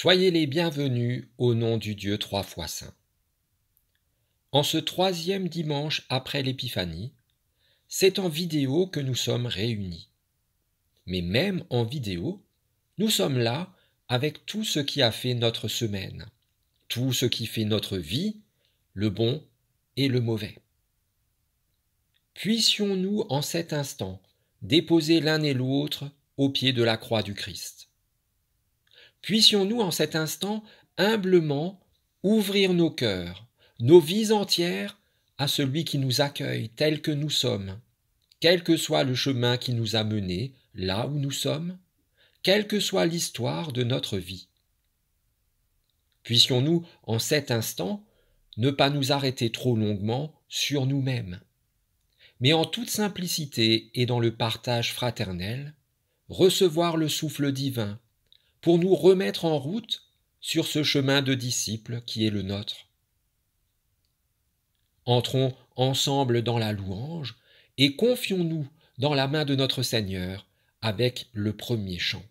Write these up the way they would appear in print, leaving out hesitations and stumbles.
Soyez les bienvenus au nom du Dieu trois fois saint. En ce troisième dimanche après l'Épiphanie, c'est en vidéo que nous sommes réunis. Mais même en vidéo, nous sommes là avec tout ce qui a fait notre semaine, tout ce qui fait notre vie, le bon et le mauvais. Puissions-nous en cet instant déposer l'un et l'autre au pied de la croix du Christ. Puissions-nous en cet instant humblement ouvrir nos cœurs, nos vies entières à celui qui nous accueille tel que nous sommes, quel que soit le chemin qui nous a menés là où nous sommes, quelle que soit l'histoire de notre vie. Puissions-nous en cet instant ne pas nous arrêter trop longuement sur nous-mêmes, mais en toute simplicité et dans le partage fraternel, recevoir le souffle divin pour nous remettre en route sur ce chemin de disciples qui est le nôtre. Entrons ensemble dans la louange et confions-nous dans la main de notre Seigneur avec le premier chant.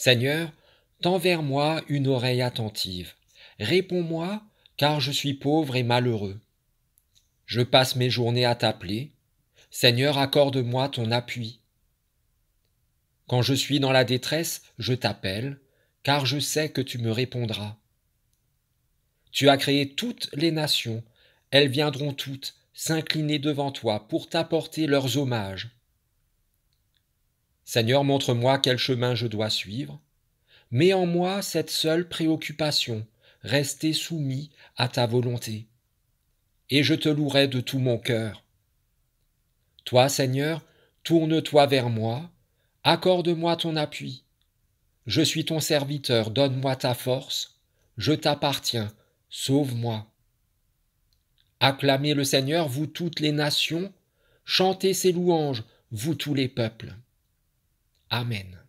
Seigneur, tends vers moi une oreille attentive. Réponds-moi, car je suis pauvre et malheureux. Je passe mes journées à t'appeler. Seigneur, accorde-moi ton appui. Quand je suis dans la détresse, je t'appelle, car je sais que tu me répondras. Tu as créé toutes les nations, elles viendront toutes s'incliner devant toi pour t'apporter leurs hommages. Seigneur, montre-moi quel chemin je dois suivre. Mets en moi cette seule préoccupation, rester soumis à ta volonté. Et je te louerai de tout mon cœur. Toi, Seigneur, tourne-toi vers moi, accorde-moi ton appui. Je suis ton serviteur, donne-moi ta force, je t'appartiens, sauve-moi. Acclamez le Seigneur, vous toutes les nations, chantez ses louanges, vous tous les peuples. Amen.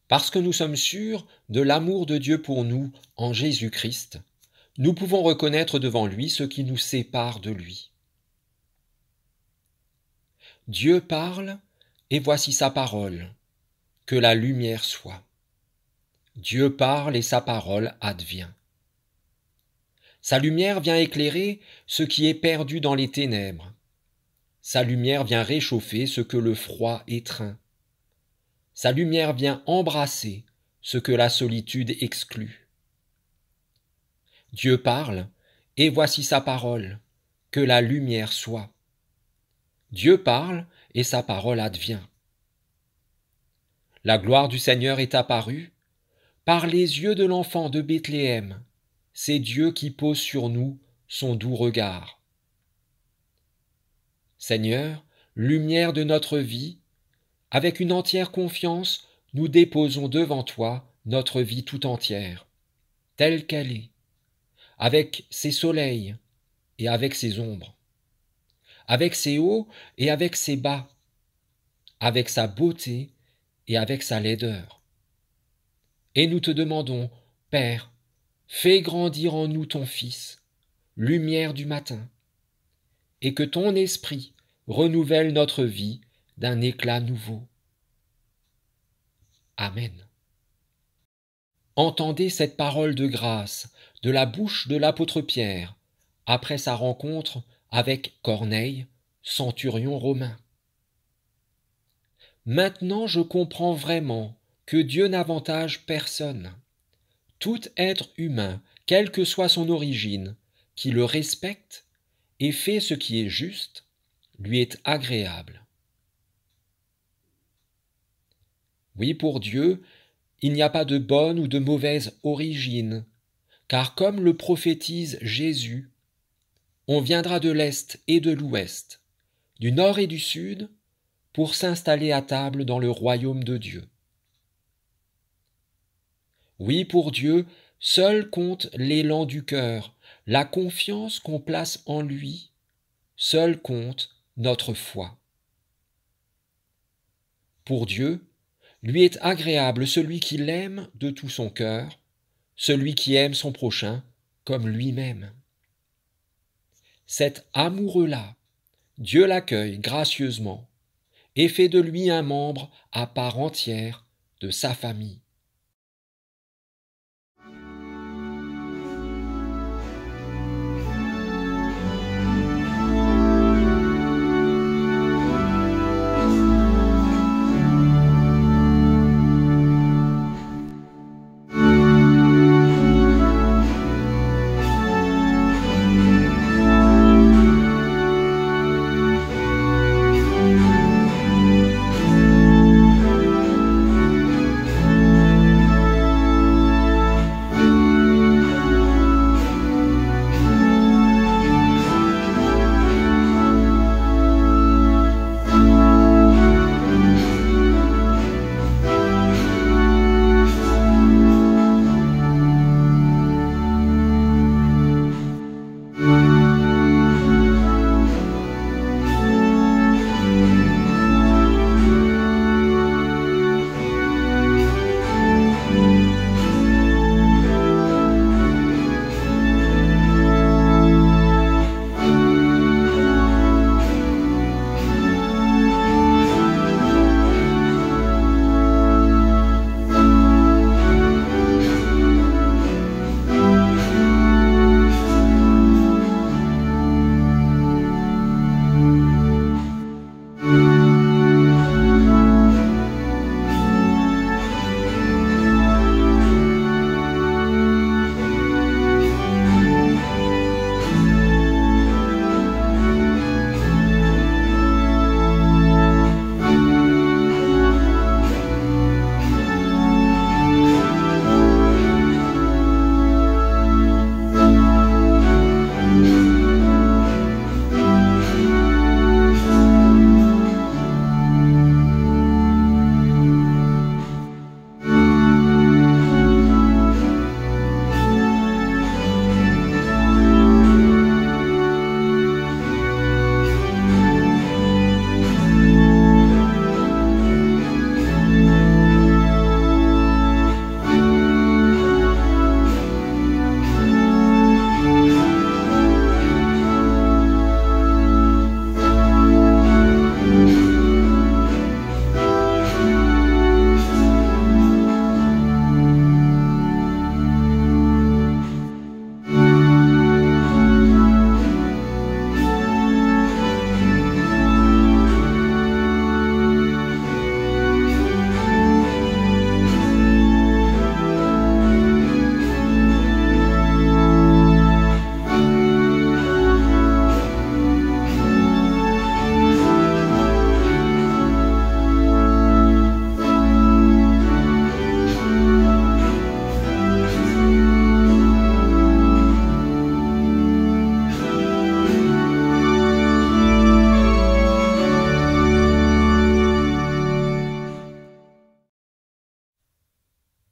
Parce que nous sommes sûrs de l'amour de Dieu pour nous en Jésus-Christ, nous pouvons reconnaître devant lui ce qui nous sépare de lui. Dieu parle, et voici sa parole, que la lumière soit. Dieu parle et sa parole advient. Sa lumière vient éclairer ce qui est perdu dans les ténèbres. Sa lumière vient réchauffer ce que le froid étreint. Sa lumière vient embrasser ce que la solitude exclut. Dieu parle, et voici sa parole, que la lumière soit. Dieu parle, et sa parole advient. La gloire du Seigneur est apparue. Par les yeux de l'enfant de Bethléem, c'est Dieu qui pose sur nous son doux regard. Seigneur, lumière de notre vie, avec une entière confiance, nous déposons devant toi notre vie tout entière, telle qu'elle est, avec ses soleils et avec ses ombres, avec ses hauts et avec ses bas, avec sa beauté et avec sa laideur. Et nous te demandons, Père, fais grandir en nous ton Fils, lumière du matin, et que ton esprit renouvelle notre vie d'un éclat nouveau. Amen. Entendez cette parole de grâce de la bouche de l'apôtre Pierre après sa rencontre avec Corneille, centurion romain. Maintenant je comprends vraiment que Dieu n'avantage personne. Tout être humain, quelle que soit son origine, qui le respecte et fait ce qui est juste, lui est agréable. Oui, pour Dieu, il n'y a pas de bonne ou de mauvaise origine, car comme le prophétise Jésus, on viendra de l'Est et de l'Ouest, du Nord et du Sud, pour s'installer à table dans le royaume de Dieu. Oui, pour Dieu, seul compte l'élan du cœur, la confiance qu'on place en lui, seul compte notre foi. Pour Dieu, lui est agréable celui qui l'aime de tout son cœur, celui qui aime son prochain comme lui-même. Cet amoureux-là, Dieu l'accueille gracieusement et fait de lui un membre à part entière de sa famille.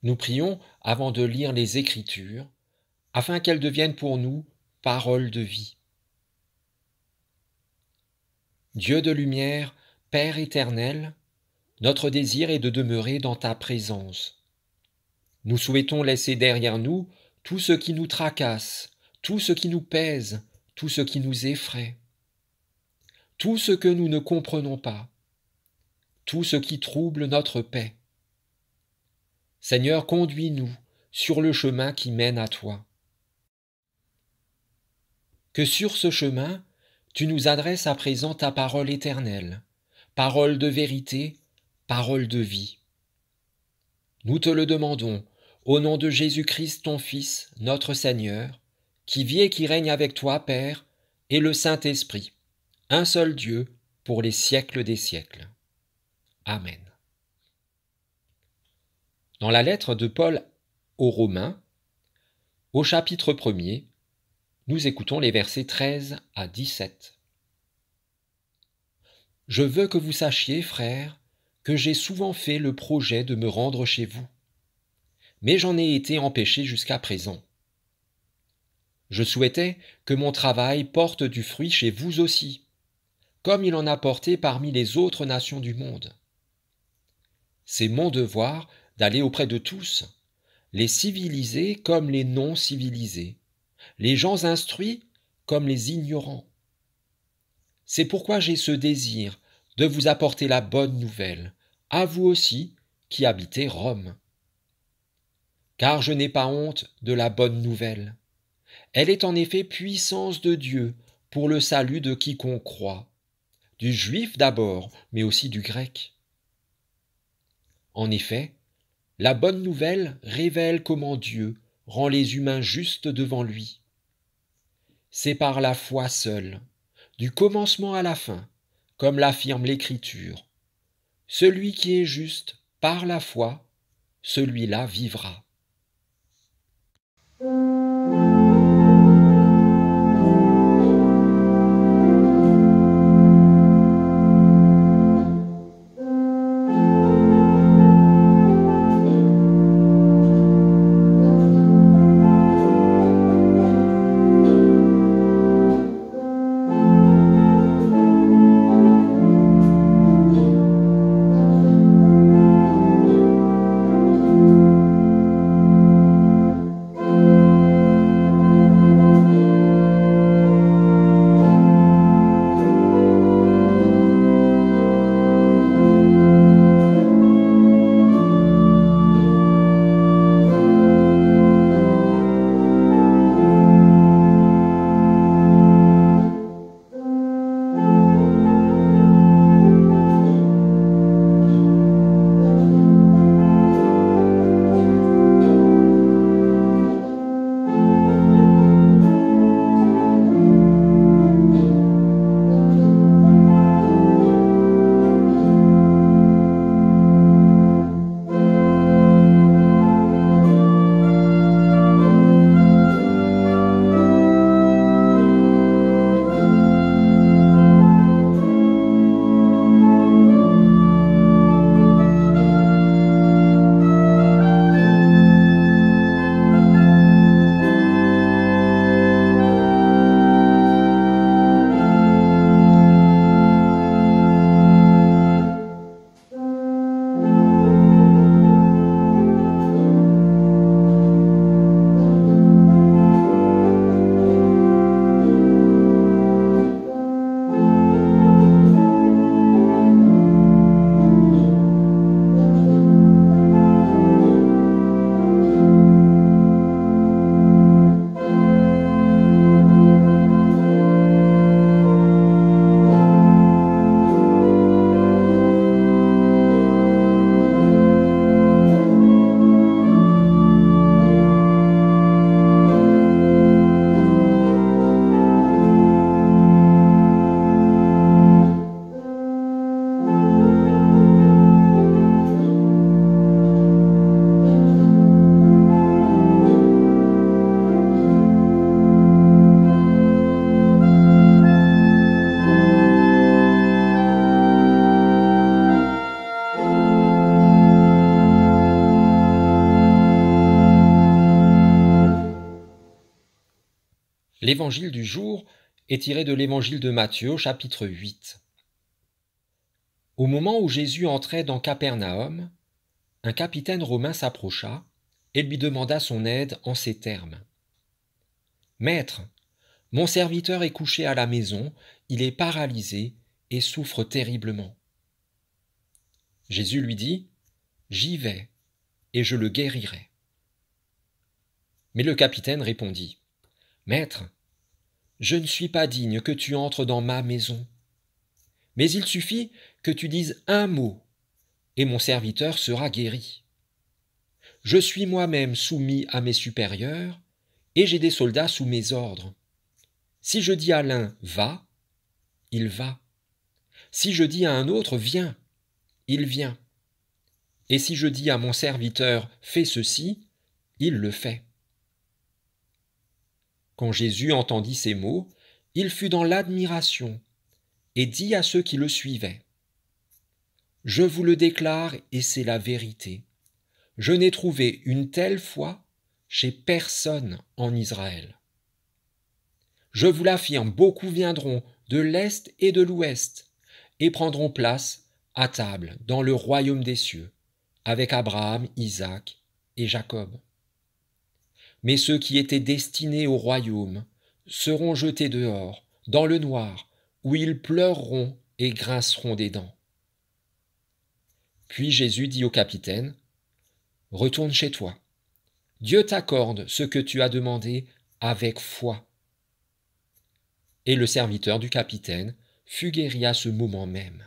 Nous prions avant de lire les Écritures, afin qu'elles deviennent pour nous paroles de vie. Dieu de lumière, Père éternel, notre désir est de demeurer dans ta présence. Nous souhaitons laisser derrière nous tout ce qui nous tracasse, tout ce qui nous pèse, tout ce qui nous effraie, tout ce que nous ne comprenons pas, tout ce qui trouble notre paix. Seigneur, conduis-nous sur le chemin qui mène à toi. Que sur ce chemin, tu nous adresses à présent ta parole éternelle, parole de vérité, parole de vie. Nous te le demandons, au nom de Jésus-Christ, ton Fils, notre Seigneur, qui vit et qui règne avec toi, Père, et le Saint-Esprit, un seul Dieu, pour les siècles des siècles. Amen. Dans la lettre de Paul aux Romains, au chapitre 1er, nous écoutons les versets 13 à 17. « Je veux que vous sachiez, frères, que j'ai souvent fait le projet de me rendre chez vous, mais j'en ai été empêché jusqu'à présent. Je souhaitais que mon travail porte du fruit chez vous aussi, comme il en a porté parmi les autres nations du monde. C'est mon devoir d'aller auprès de tous, les civilisés comme les non-civilisés, les gens instruits comme les ignorants. C'est pourquoi j'ai ce désir de vous apporter la bonne nouvelle, à vous aussi qui habitez Rome. Car je n'ai pas honte de la bonne nouvelle. Elle est en effet puissance de Dieu pour le salut de quiconque croit, du juif d'abord, mais aussi du grec. En effet, la bonne nouvelle révèle comment Dieu rend les humains justes devant lui. C'est par la foi seule, du commencement à la fin, comme l'affirme l'Écriture. Celui qui est juste par la foi, celui-là vivra. L'évangile du jour est tiré de l'évangile de Matthieu, au chapitre 8. Au moment où Jésus entrait dans Capernaum, un capitaine romain s'approcha et lui demanda son aide en ces termes. « Maître, mon serviteur est couché à la maison, il est paralysé et souffre terriblement. » Jésus lui dit, « J'y vais, et je le guérirai. » Mais le capitaine répondit, « Maître, je ne suis pas digne que tu entres dans ma maison. Mais il suffit que tu dises un mot, et mon serviteur sera guéri. Je suis moi-même soumis à mes supérieurs, et j'ai des soldats sous mes ordres. Si je dis à l'un « va », il va. Si je dis à un autre « viens », il vient. Et si je dis à mon serviteur « fais ceci », il le fait. Quand Jésus entendit ces mots, il fut dans l'admiration et dit à ceux qui le suivaient, « Je vous le déclare et c'est la vérité. Je n'ai trouvé une telle foi chez personne en Israël. Je vous l'affirme, beaucoup viendront de l'Est et de l'Ouest et prendront place à table dans le royaume des cieux, avec Abraham, Isaac et Jacob. Mais ceux qui étaient destinés au royaume seront jetés dehors, dans le noir, où ils pleureront et grinceront des dents. » Puis Jésus dit au capitaine, « Retourne chez toi. Dieu t'accorde ce que tu as demandé avec foi. » Et le serviteur du capitaine fut guéri à ce moment même.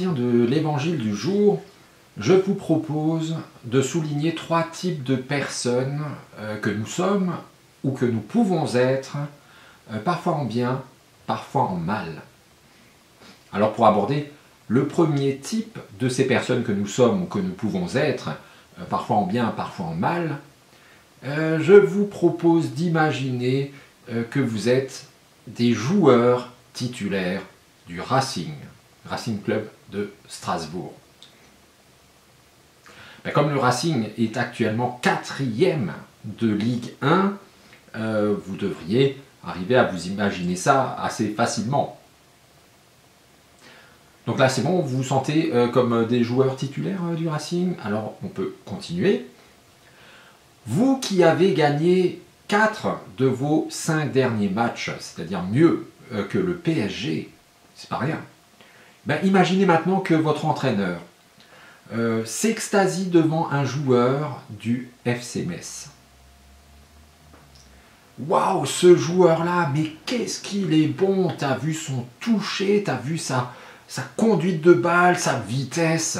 partir de l'évangile du jour, je vous propose de souligner 3 types de personnes que nous sommes ou que nous pouvons être, parfois en bien, parfois en mal. Alors pour aborder le premier type de ces personnes que nous sommes ou que nous pouvons être, parfois en bien, parfois en mal, je vous propose d'imaginer que vous êtes des joueurs titulaires du Racing Club de Strasbourg. Comme le Racing est actuellement 4e de Ligue 1, vous devriez arriver à vous imaginer ça assez facilement. Donc là c'est bon, vous vous sentez comme des joueurs titulaires du Racing? Alors on peut continuer. Vous qui avez gagné 4 de vos 5 derniers matchs, c'est-à-dire mieux que le PSG, c'est pas rien. Imaginez maintenant que votre entraîneur s'extasie devant un joueur du FC Metz. Waouh, ce joueur-là, mais qu'est-ce qu'il est bon! T'as vu son toucher, t'as vu sa conduite de balle, sa vitesse,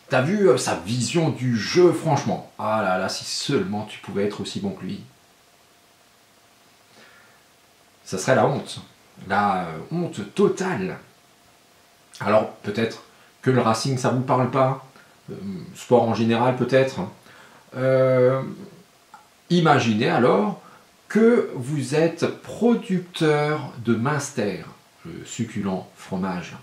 t'as vu sa vision du jeu, franchement. Ah là là, si seulement tu pouvais être aussi bon que lui. Ça serait la honte totale. Alors peut-être que le Racing, ça ne vous parle pas, sport en général peut-être. Imaginez alors que vous êtes producteur de Münster, le succulent fromage.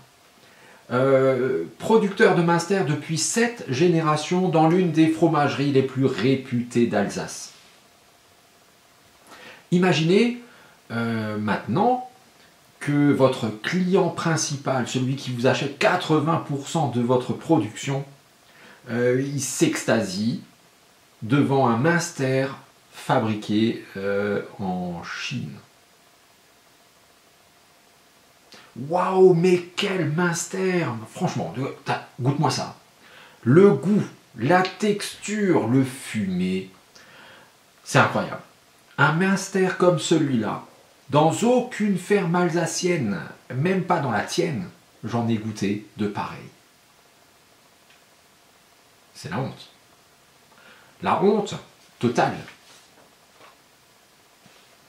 Producteur de Münster depuis 7 générations dans l'une des fromageries les plus réputées d'Alsace. Imaginez maintenant que votre client principal, celui qui vous achète 80% de votre production, il s'extasie devant un Münster fabriqué en Chine. Waouh, mais quel Münster! Franchement, goûte-moi ça. Le goût, la texture, le fumé, c'est incroyable. Un Münster comme celui-là, dans aucune ferme alsacienne, même pas dans la tienne, j'en ai goûté de pareil. C'est la honte. La honte totale.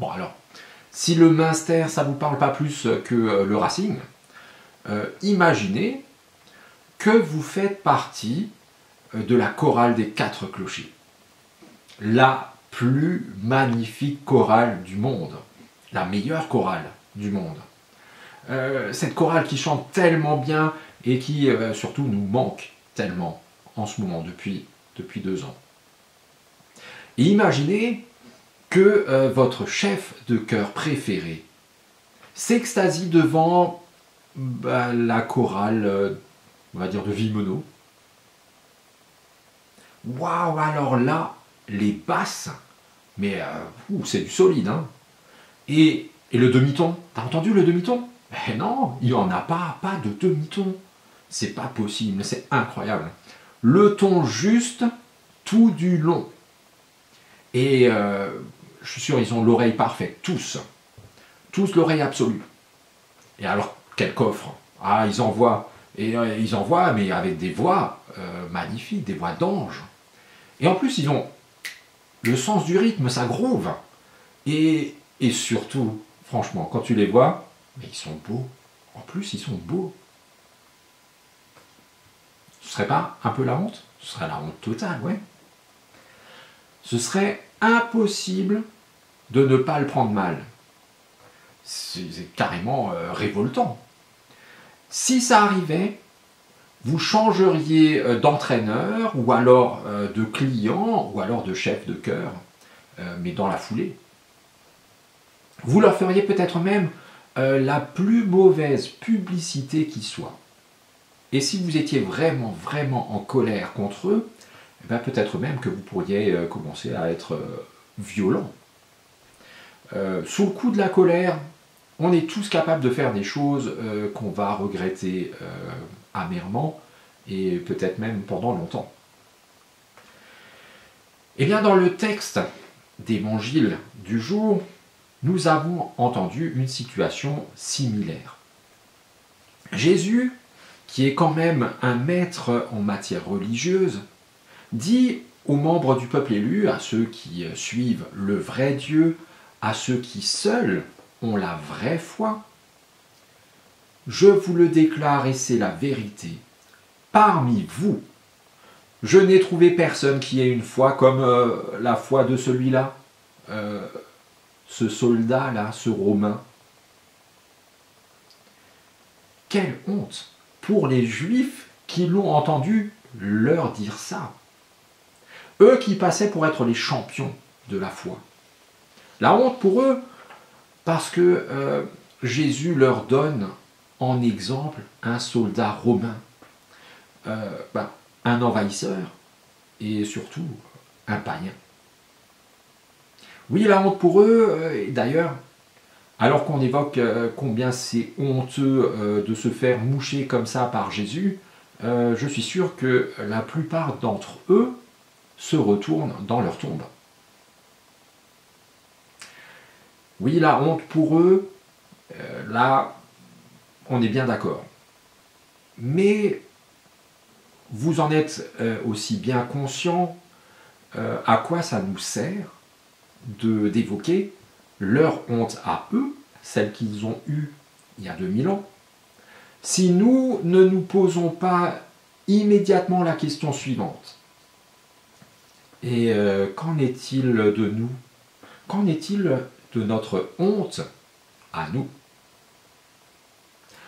Bon alors, si le Münster, ça ne vous parle pas plus que le Racing, imaginez que vous faites partie de la chorale des 4 clochers. La plus magnifique chorale du monde. La meilleure chorale du monde. Cette chorale qui chante tellement bien et qui surtout nous manque tellement en ce moment, depuis 2 ans. Et imaginez que votre chef de chœur préféré s'extasie devant la chorale, on va dire, de Vimono. Waouh, alors là, les basses, mais c'est du solide, hein. Et le demi-ton, t'as entendu le demi-ton? Eh non, il n'y en a pas de demi-ton. C'est pas possible, c'est incroyable. Le ton juste, tout du long. Et je suis sûr, ils ont l'oreille parfaite, tous. Tous l'oreille absolue. Et alors, quel coffre! Ah, ils envoient, mais avec des voix magnifiques, des voix d'ange. Et en plus, ils ont le sens du rythme, ça groove. Et surtout, franchement, quand tu les vois, mais ils sont beaux. En plus, ils sont beaux. Ce serait pas un peu la honte? Ce serait la honte totale, ouais. Ce serait impossible de ne pas le prendre mal. C'est carrément révoltant. Si ça arrivait, vous changeriez d'entraîneur, ou alors de client, ou alors de chef de chœur, mais dans la foulée. Vous leur feriez peut-être même la plus mauvaise publicité qui soit. Et si vous étiez vraiment en colère contre eux, peut-être même que vous pourriez commencer à être violent. Sous le coup de la colère, on est tous capables de faire des choses qu'on va regretter amèrement et peut-être même pendant longtemps. Eh bien, dans le texte d'évangile du jour, nous avons entendu une situation similaire. Jésus qui est quand même un maître en matière religieuse, dit aux membres du peuple élu, à ceux qui suivent le vrai Dieu, à ceux qui seuls ont la vraie foi, « Je vous le déclare et c'est la vérité, parmi vous, je n'ai trouvé personne qui ait une foi comme la foi de celui-là, ce soldat-là, ce Romain. » Quelle honte pour les Juifs qui l'ont entendu leur dire ça. Eux qui passaient pour être les champions de la foi. La honte pour eux, parce que Jésus leur donne en exemple un soldat romain, un envahisseur et surtout un païen. Oui, la honte pour eux, et d'ailleurs, alors qu'on évoque combien c'est honteux de se faire moucher comme ça par Jésus, je suis sûr que la plupart d'entre eux se retournent dans leur tombe. Oui, la honte pour eux, là, on est bien d'accord. Mais vous en êtes aussi bien conscient à quoi ça nous sert d'évoquer leur honte à eux, celle qu'ils ont eue il y a 2000 ans, si nous ne nous posons pas immédiatement la question suivante. Et qu'en est-il de nous? Qu'en est-il de notre honte à nous?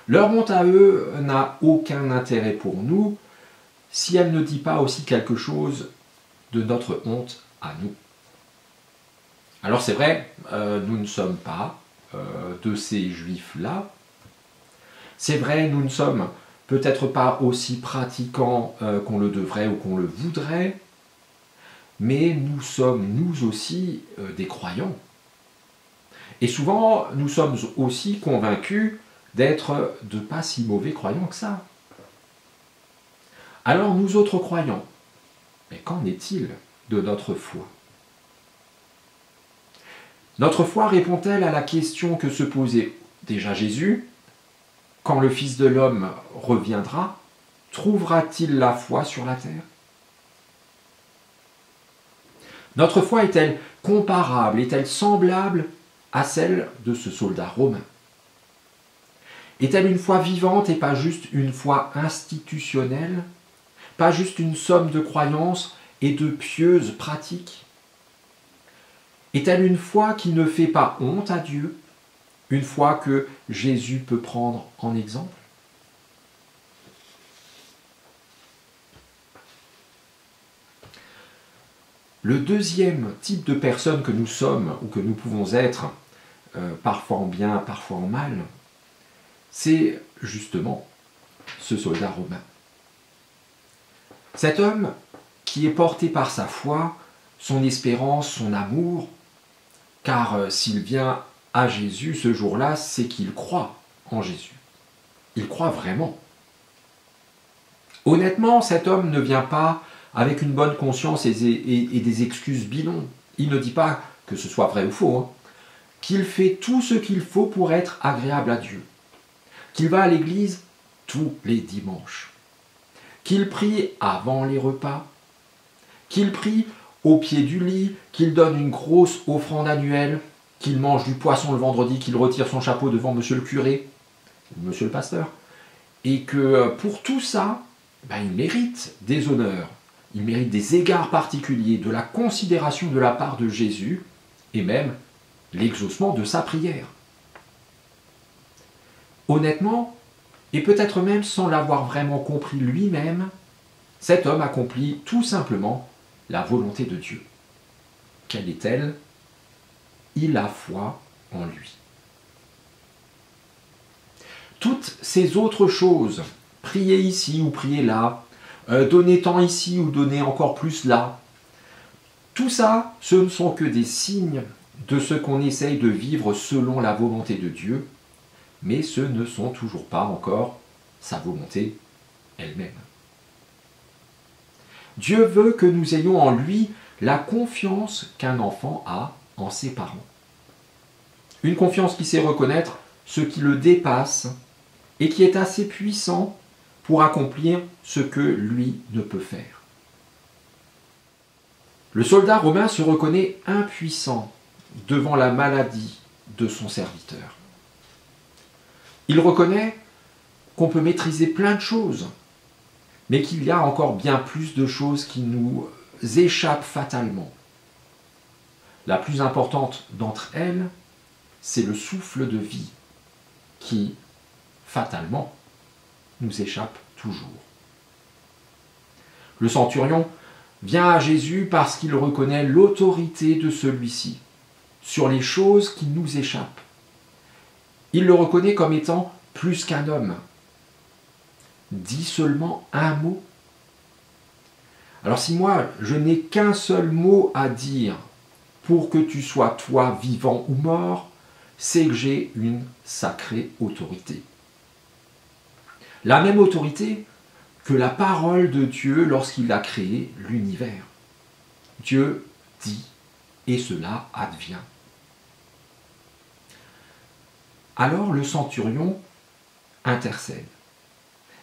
Leur honte à eux n'a aucun intérêt pour nous si elle ne dit pas aussi quelque chose de notre honte à nous. Alors c'est vrai, nous ne sommes pas de ces juifs-là. C'est vrai, nous ne sommes peut-être pas aussi pratiquants qu'on le devrait ou qu'on le voudrait, mais nous sommes nous aussi des croyants. Et souvent, nous sommes aussi convaincus d'être de pas si mauvais croyants que ça. Alors nous autres croyants, mais qu'en est-il de notre foi? Notre foi répond-elle à la question que se posait déjà Jésus? Quand le Fils de l'homme reviendra, trouvera-t-il la foi sur la terre? Notre foi est-elle comparable, est-elle semblable à celle de ce soldat romain? Est-elle une foi vivante et pas juste une foi institutionnelle? Pas juste une somme de croyances et de pieuses pratiques? Est-elle une foi qui ne fait pas honte à Dieu? Une foi que Jésus peut prendre en exemple? Le deuxième type de personne que nous sommes ou que nous pouvons être, parfois en bien, parfois en mal, c'est justement ce soldat romain. Cet homme qui est porté par sa foi, son espérance, son amour, car s'il vient à Jésus ce jour-là, c'est qu'il croit en Jésus. Il croit vraiment. Honnêtement, cet homme ne vient pas avec une bonne conscience et des excuses bidons. Il ne dit pas que ce soit vrai ou faux, qu'il fait tout ce qu'il faut pour être agréable à Dieu, qu'il va à l'église tous les dimanches, qu'il prie avant les repas, qu'il prie au pied du lit, qu'il donne une grosse offrande annuelle, qu'il mange du poisson le vendredi, qu'il retire son chapeau devant monsieur le curé, ou monsieur le pasteur, et que pour tout ça, il mérite des honneurs, il mérite des égards particuliers, de la considération de la part de Jésus, et même l'exaucement de sa prière. Honnêtement, et peut-être même sans l'avoir vraiment compris lui-même, cet homme accomplit tout simplement la volonté de Dieu. Quelle est-elle? Il a foi en lui. Toutes ces autres choses, prier ici ou prier là, donner tant ici ou donner encore plus là, tout ça, ce ne sont que des signes de ce qu'on essaye de vivre selon la volonté de Dieu, mais ce ne sont toujours pas encore sa volonté elle-même. Dieu veut que nous ayons en lui la confiance qu'un enfant a en ses parents. Une confiance qui sait reconnaître ce qui le dépasse et qui est assez puissant pour accomplir ce que lui ne peut faire. Le soldat romain se reconnaît impuissant devant la maladie de son serviteur. Il reconnaît qu'on peut maîtriser plein de choses, mais qu'il y a encore bien plus de choses qui nous échappent fatalement. La plus importante d'entre elles, c'est le souffle de vie qui, fatalement, nous échappe toujours. Le centurion vient à Jésus parce qu'il reconnaît l'autorité de celui-ci sur les choses qui nous échappent. Il le reconnaît comme étant plus qu'un homme. Dis seulement un mot. Alors si moi, je n'ai qu'un seul mot à dire pour que tu sois toi vivant ou mort, c'est que j'ai une sacrée autorité. La même autorité que la parole de Dieu lorsqu'il a créé l'univers. Dieu dit et cela advient. Alors le centurion intercède.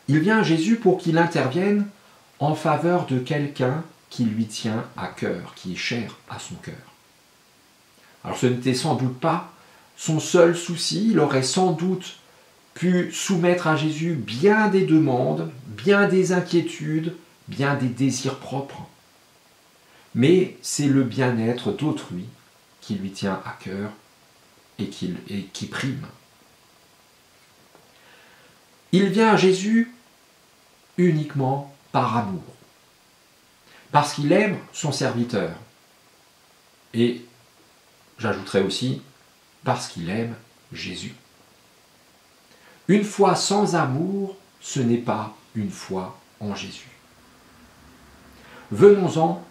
Il vient à Jésus pour qu'il intervienne en faveur de quelqu'un qui lui tient à cœur, qui est cher à son cœur. Alors ce n'était sans doute pas son seul souci, il aurait sans doute pu soumettre à Jésus bien des demandes, bien des inquiétudes, bien des désirs propres. Mais c'est le bien-être d'autrui qui lui tient à cœur et qui prime. Il vient à Jésus uniquement par amour, parce qu'il aime son serviteur. Et j'ajouterai aussi, parce qu'il aime Jésus. Une foi sans amour, ce n'est pas une foi en Jésus. Venons-en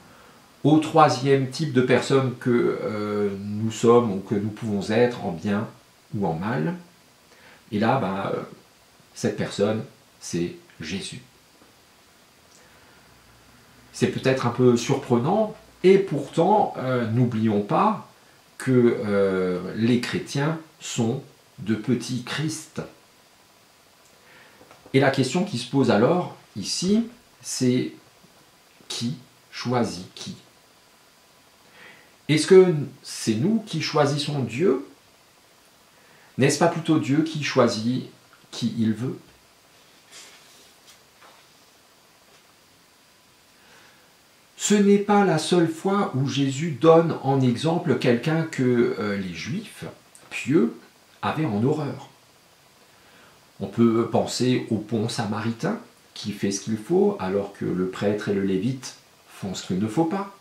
au troisième type de personne que nous sommes ou que nous pouvons être en bien ou en mal. Et là, cette personne, c'est Jésus. C'est peut-être un peu surprenant, et pourtant, n'oublions pas que les chrétiens sont de petits Christ. Et la question qui se pose alors, ici, c'est qui choisit qui? Est-ce que c'est nous qui choisissons Dieu? N'est-ce pas plutôt Dieu qui choisit qui il veut? Ce n'est pas la seule fois où Jésus donne en exemple quelqu'un que les Juifs pieux avaient en horreur. On peut penser au bon samaritain qui fait ce qu'il faut alors que le prêtre et le lévite font ce qu'il ne faut pas.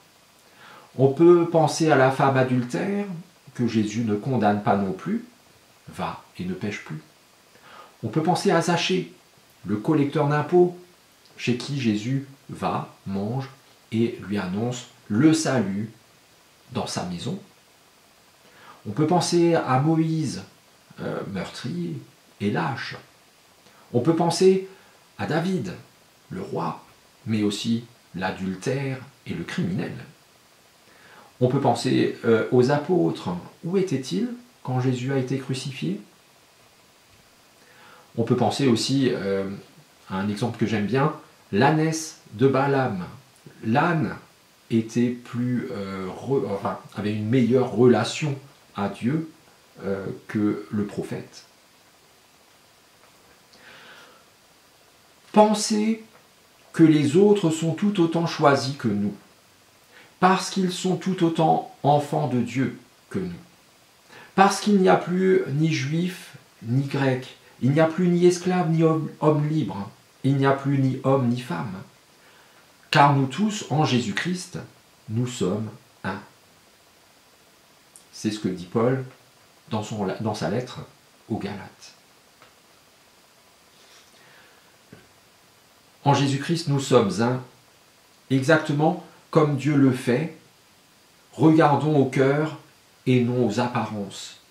On peut penser à la femme adultère que Jésus ne condamne pas non plus, va et ne pêche plus. On peut penser à Zachée, le collecteur d'impôts, chez qui Jésus va, mange et lui annonce le salut dans sa maison. On peut penser à Moïse, meurtrier et lâche. On peut penser à David, le roi, mais aussi l'adultère et le criminel. On peut penser aux apôtres. Où étaient-ils quand Jésus a été crucifié? On peut penser aussi à un exemple que j'aime bien, l'ânesse de Balaam. L'âne était avait une meilleure relation à Dieu que le prophète. Pensez que les autres sont tout autant choisis que nous, parce qu'ils sont tout autant enfants de Dieu que nous, parce qu'il n'y a plus ni juif ni grec, il n'y a plus ni esclave ni homme libre, il n'y a plus ni homme ni femme, car nous tous, en Jésus-Christ, nous sommes un. C'est ce que dit Paul dans sa lettre aux Galates. En Jésus-Christ, nous sommes un, exactement comme Dieu le fait. Regardons au cœur et non aux apparences.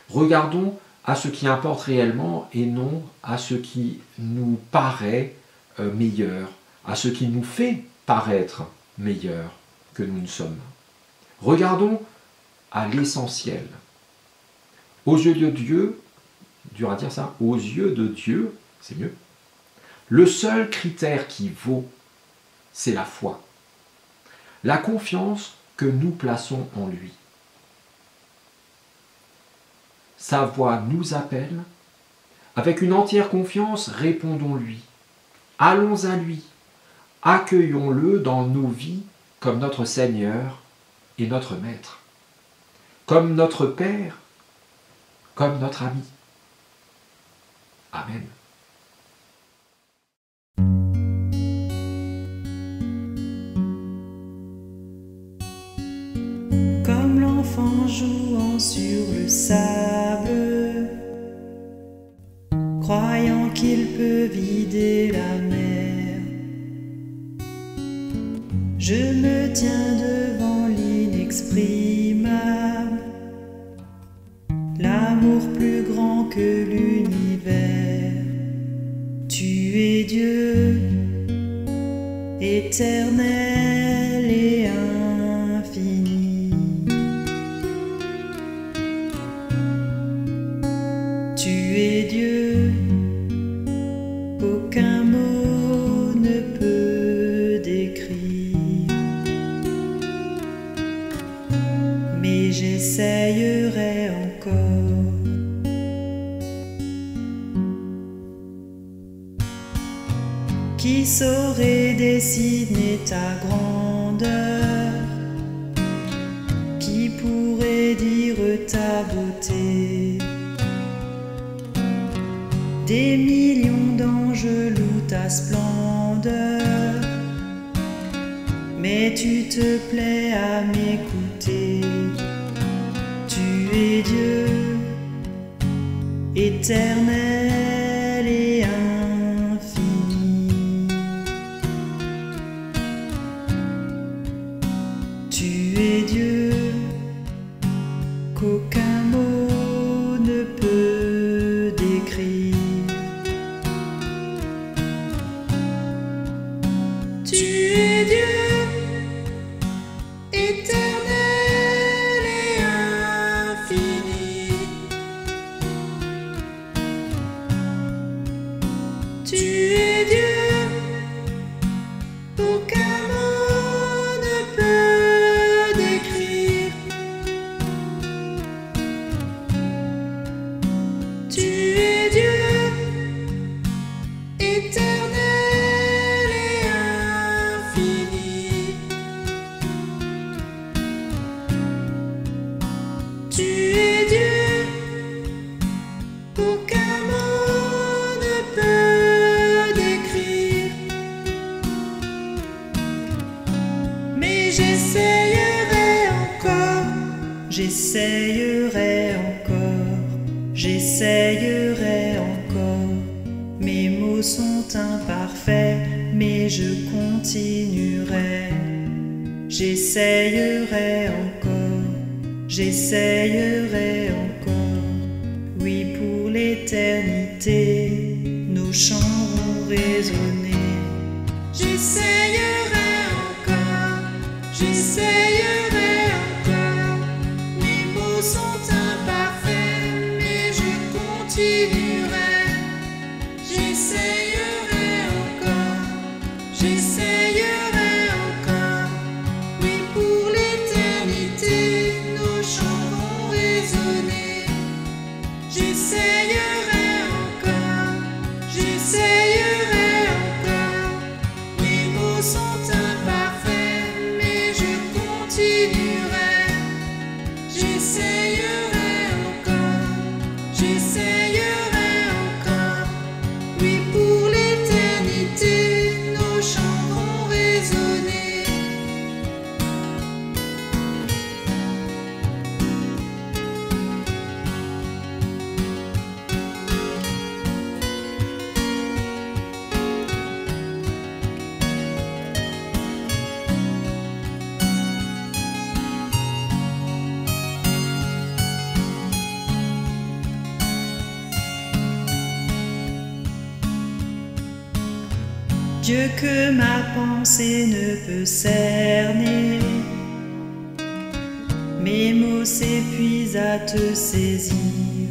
Regardons à ce qui importe réellement et non à ce qui nous paraît meilleur, à ce qui nous fait paraître meilleur que nous ne sommes. Regardons à l'essentiel. Aux yeux de Dieu, dur à dire ça, aux yeux de Dieu, c'est mieux. Le seul critère qui vaut, c'est la foi, la confiance que nous plaçons en lui. Sa voix nous appelle. Avec une entière confiance, répondons-lui. Allons à lui. Accueillons-le dans nos vies comme notre Seigneur et notre Maître, comme notre Père, comme notre ami. Amen. Comme l'enfant jouant sur le sable, croyant qu'il peut vider la mer, je me tiens devant l'inexprimable, l'amour plus grand que l'univers. Tu es Dieu, éternel et infini. Tu es Dieu, qu'aucun mot ne peut décrire. Mais j'essayerai encore. Qui saurait dessiner ta grandeur? Qui pourrait dire ta beauté? Des millions d'anges louent ta splendeur, mais tu te plais à m'écouter. Tu es Dieu, éternel et infini. Tu es Dieu, qu'aucun mot ne peut décrire. Tu es Dieu, éternel et infini. Tu es Dieu, qu'aucun mot ne peut décrire. Tu es Dieu, éternel et infini. Tu es Dieu, qu'aucun mot ne peut décrire. Mais j'essayerai encore, j'essayerai encore, j'essayerai encore. Mes mots sont imparfaits, mais je continuerai. J'essayerai encore, j'essayerai encore. Oui, pour l'éternité, nos chants vont résonner. J'essayerai encore, j'essayerai encore. Mes mots sont imparfaits, mais je continuerai. J'essayerai encore, j'essayerai encore. Oui, pour l'éternité, nos chants vont résonner. J'essayerai encore, j'essayerai encore. Mes mots sont imparfaits, mais je continuerai. J'essayerai encore, j'essayerai encore. Oui, pour l'éternité, nos chants vont résonner. Dieu que ma pensée ne peut cerner, mes mots s'épuisent à te saisir.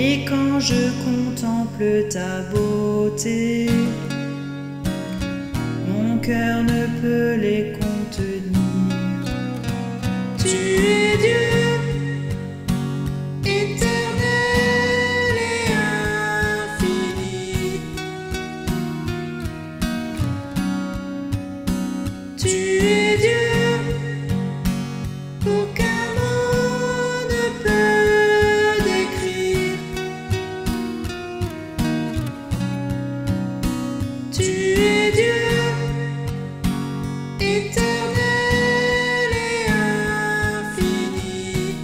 Mais quand je contemple ta beauté, mon cœur ne peut les contenir. Tu es Dieu, éternel et infini. Tu es Dieu, aucun mot ne peut décrire. Tu es Dieu, éternel et infini.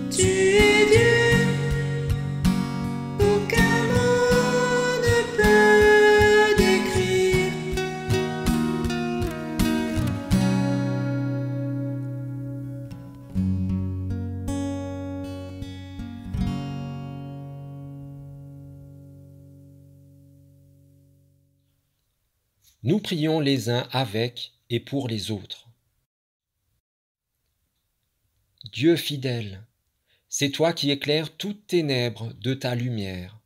Tu es Dieu, aucun mot ne peut décrire. Nous prions les uns avec et pour les autres. Dieu fidèle, c'est toi qui éclaires toutes ténèbres de ta lumière,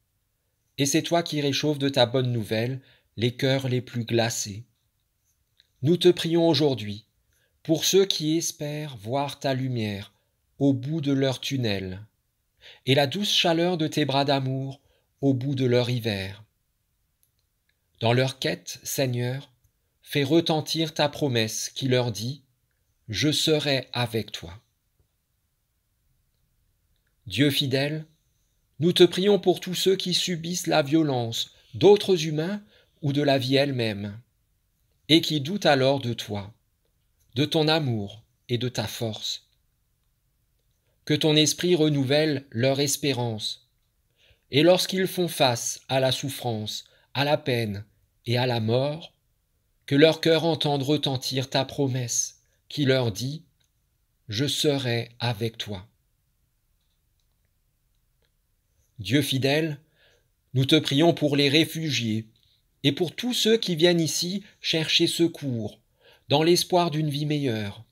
et c'est toi qui réchauffes de ta bonne nouvelle les cœurs les plus glacés. Nous te prions aujourd'hui pour ceux qui espèrent voir ta lumière au bout de leur tunnel, et la douce chaleur de tes bras d'amour au bout de leur hiver. Dans leur quête, Seigneur, fais retentir ta promesse qui leur dit « Je serai avec toi ». Dieu fidèle, nous te prions pour tous ceux qui subissent la violence d'autres humains ou de la vie elle-même, et qui doutent alors de toi, de ton amour et de ta force. Que ton esprit renouvelle leur espérance, et lorsqu'ils font face à la souffrance, à la peine et à la mort, que leur cœur entende retentir ta promesse qui leur dit « Je serai avec toi ». Dieu fidèle, nous te prions pour les réfugiés et pour tous ceux qui viennent ici chercher secours dans l'espoir d'une vie meilleure.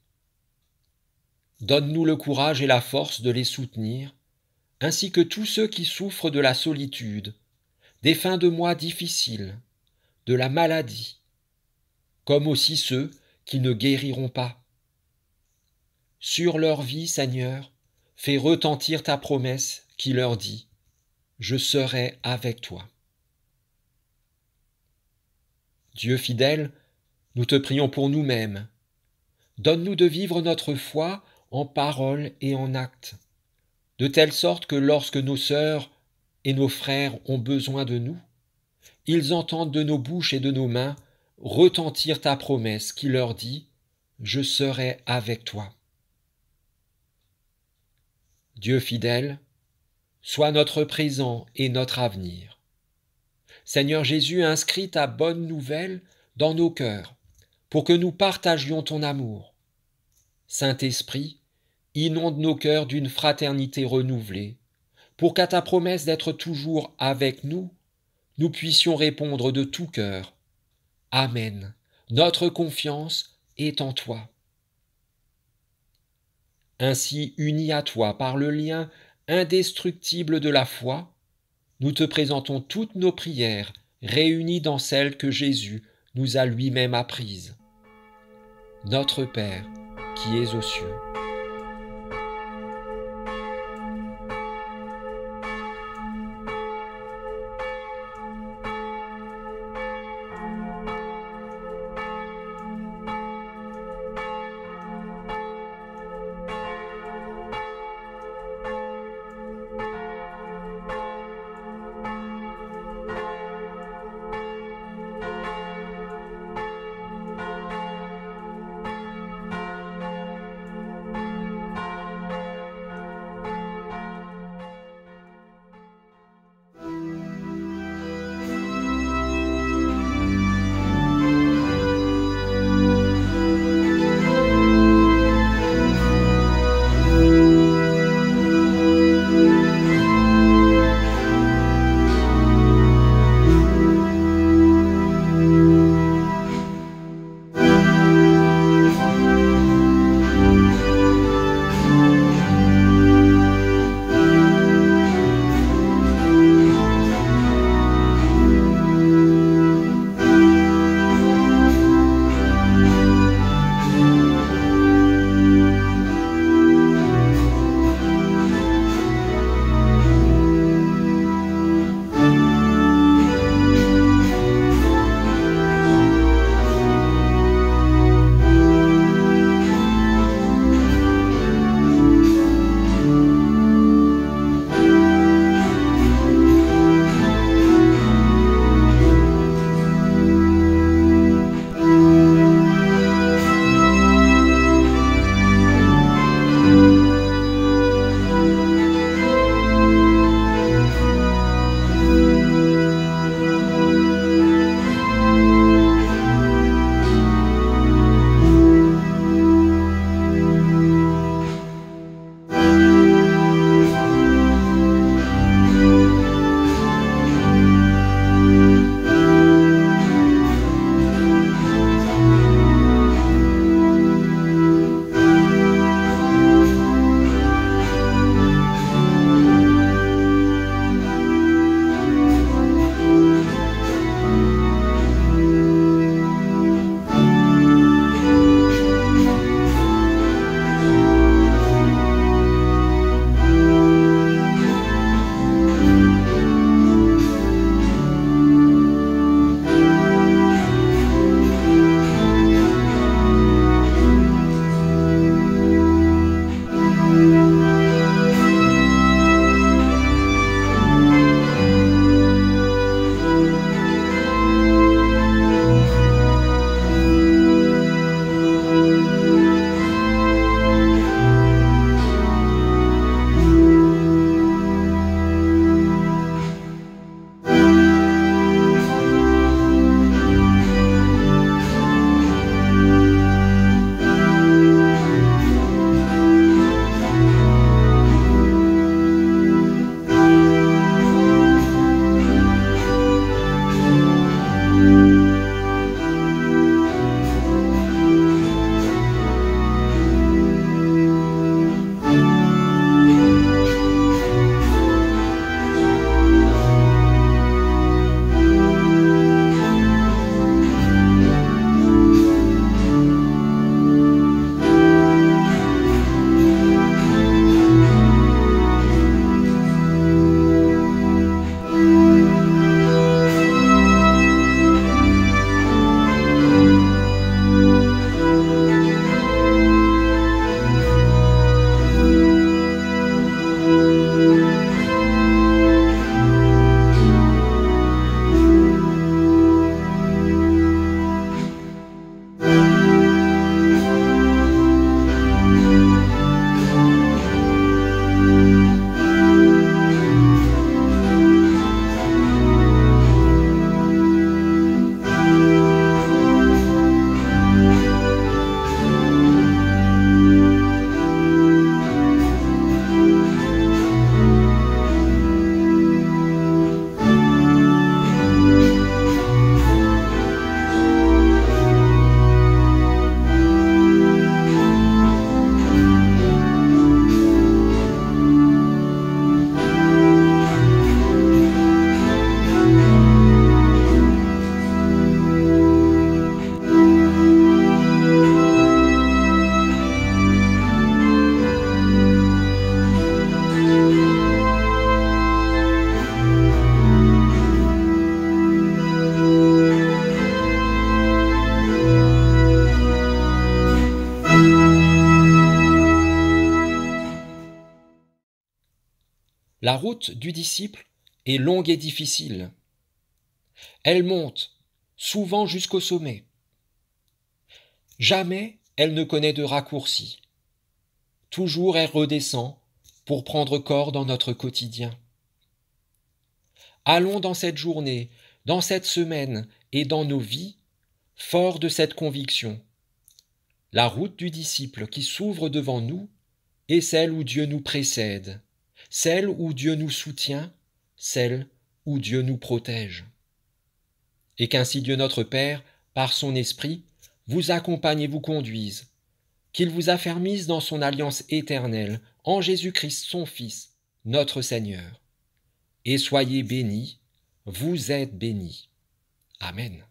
Donne-nous le courage et la force de les soutenir, ainsi que tous ceux qui souffrent de la solitude, des fins de mois difficiles, de la maladie, comme aussi ceux qui ne guériront pas. Sur leur vie, Seigneur, fais retentir ta promesse qui leur dit « Je serai avec toi ». Dieu fidèle, nous te prions pour nous-mêmes. Donne-nous de vivre notre foi en parole et en acte, de telle sorte que lorsque nos sœurs et nos frères ont besoin de nous, ils entendent de nos bouches et de nos mains retentir ta promesse qui leur dit « Je serai avec toi ». Dieu fidèle, sois notre présent et notre avenir. Seigneur Jésus, inscris ta bonne nouvelle dans nos cœurs pour que nous partagions ton amour. Saint-Esprit, inonde nos cœurs d'une fraternité renouvelée pour qu'à ta promesse d'être toujours avec nous, nous puissions répondre de tout cœur. Amen. Notre confiance est en toi. Ainsi, unis à toi par le lien indestructible de la foi, nous te présentons toutes nos prières réunies dans celles que Jésus nous a lui-même apprises. Notre Père, qui es aux cieux, La route du disciple est longue et difficile. Elle monte, souvent jusqu'au sommet. Jamais elle ne connaît de raccourci. Toujours elle redescend pour prendre corps dans notre quotidien. Allons dans cette journée, dans cette semaine et dans nos vies, forts de cette conviction. La route du disciple qui s'ouvre devant nous est celle où Dieu nous précède, celle où Dieu nous soutient, celle où Dieu nous protège. Et qu'ainsi Dieu notre Père, par son Esprit, vous accompagne et vous conduise, qu'il vous affermisse dans son alliance éternelle en Jésus-Christ son Fils, notre Seigneur. Et soyez bénis, vous êtes bénis. Amen.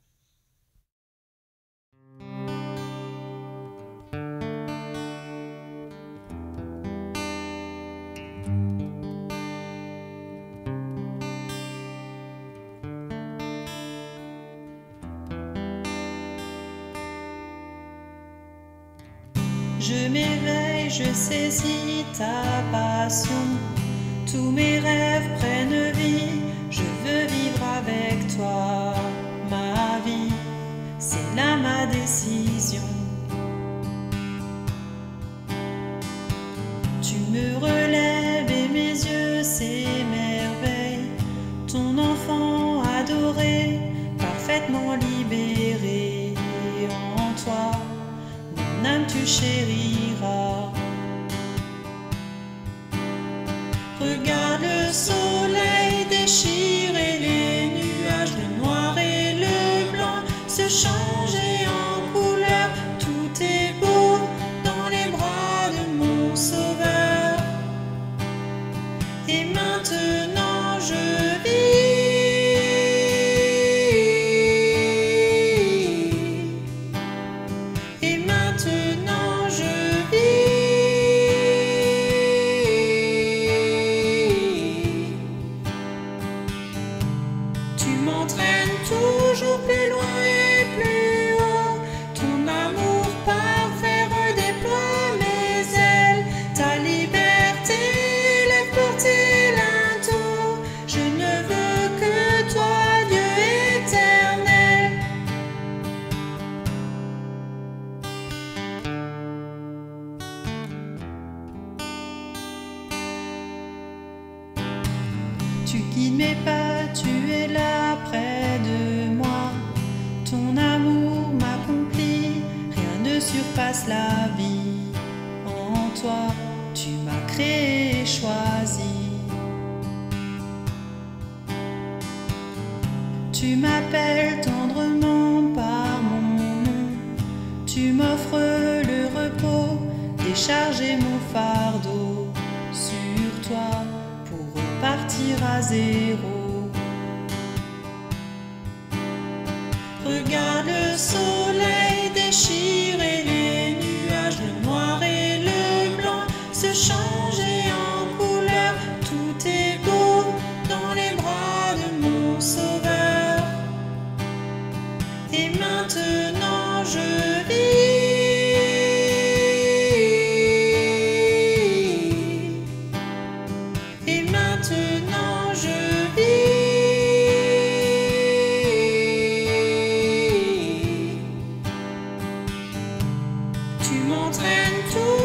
Je m'éveille, je saisis ta passion. Tous mes rêves prennent vie. Je veux vivre avec toi. Ma vie, c'est là ma décision. Tu me relèves et mes yeux s'émerveillent. Ton enfant adoré, parfaitement libéré en toi. Mon âme tu chériras. Regarde le soleil déchirer les nuages, le noir et le blanc se changer en couleur. Tout est beau dans les bras de mon Sauveur. Et maintenant je vis. Et maintenant je vis. Tu m'entraînes toujours plus loin et plus haut. Ton amour parfait redéploie mes ailes. Ta liberté lève pour tes linteaux. Je ne veux que toi, Dieu éternel. Tu guides mes pas, tu es là près de moi. Ton amour m'accomplit, rien ne surpasse la vie. En toi, tu m'as créé et choisi. Tu m'appelles tendrement par mon nom. Tu m'offres le repos, décharger mon fardeau sur toi pour repartir à zéro. Regarde le soleil déchirer les nuages, le noir et le blanc se changer en couleur. Tout est beau dans les bras de mon Sauveur. Et maintenant je vis. Et maintenant je vis. Tu m'entraînes tout.